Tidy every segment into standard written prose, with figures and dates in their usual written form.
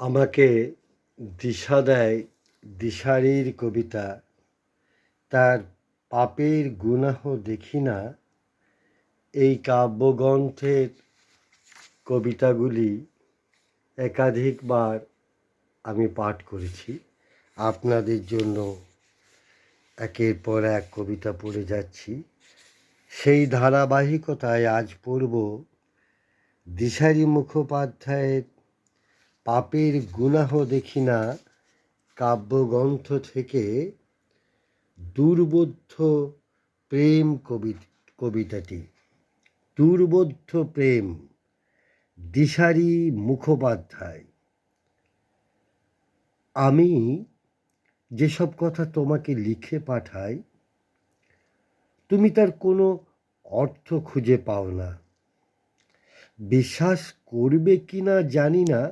আমাকে দিশা দেয় দিশারির কবিতা। তার পাপের গুনাহ দেখি না। এই কাব্যগ্রন্থের কবিতাগুলি একাধিকবার আমি পাঠ করেছি। আপনাদের জন্য একের পর এক কবিতা পড়ে যাচ্ছি। সেই ধারাবাহিকতায় আজ পড়ব দিশারি মুখোপাধ্যায়ের পাপের গুনাহ দেখি না কাব্যগ্রন্থ থেকে দুর্বোধ্য প্রেম কবিতাটি। দুর্বোধ্য প্রেম, দিশারি মুখোপাধ্যায়। আমি যেসব কথা তোমাকে লিখে পাঠাই, তুমি তার কোনো অর্থ খুঁজে পাও না। বিশ্বাস করবে কি না জানি না,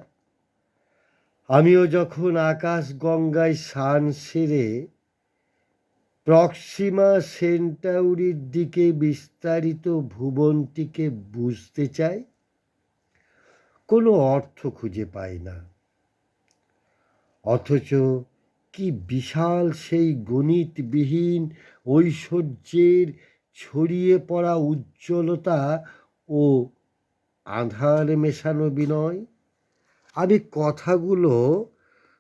আমিও যখন আকাশ গঙ্গায় স্নান সেরে প্রক্সিমা সেন্টাউরির দিকে বিস্তারিত ভুবনটিকে বুঝতে চাই, কোনো অর্থ খুঁজে পাই না। অথচ কি বিশাল সেই গণিতবিহীন ঐশ্বর্যের ছড়িয়ে পড়া উজ্জ্বলতা ও আধার মেশানো বিনয়। আমি কথাগুলো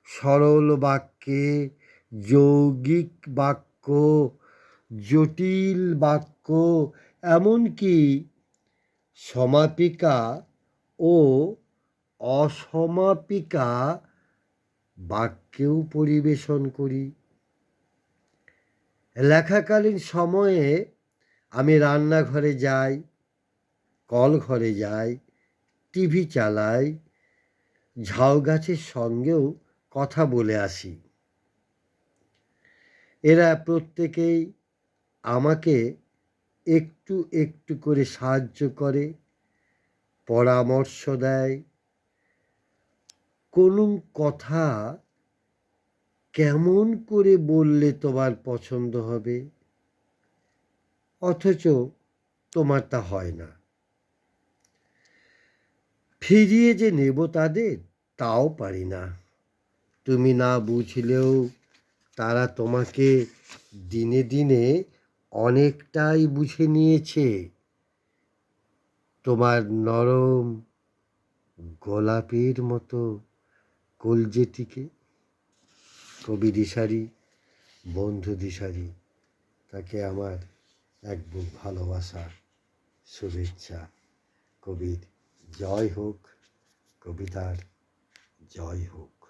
সরল বাক্যে, যৌগিক বাক্য, জটিল বাক্য, এমনকি সমাপিকা ও অসমাপিকা বাক্যেও পরিবেশন করি। লেখাকালীন সময়ে আমি রান্নাঘরে যাই, কলঘরে যাই, টিভি চালাই, ঝাউ গাছের সঙ্গেও কথা বলে আসি। এরা প্রত্যেকেই আমাকে একটু একটু করে সাহায্য করে, পরামর্শ দেয়। কোনো কথা কেমন করে বললে তোমার পছন্দ হবে, অথচ তোমার তা হয় না। ফিরিয়ে যে নেব তাদের, তাও পারি না। তুমি না বুঝলেও তারা তোমাকে দিনে দিনে অনেকটাই বুঝে নিয়েছে। তোমার নরম গোলাপের মতো কলজেটিকে। কবি দিশারি, বন্ধু দিশারি, তাকে আমার এক বুক ভালোবাসা, শুভেচ্ছা। কবির জয় হোক, কবিতার জয় হোক।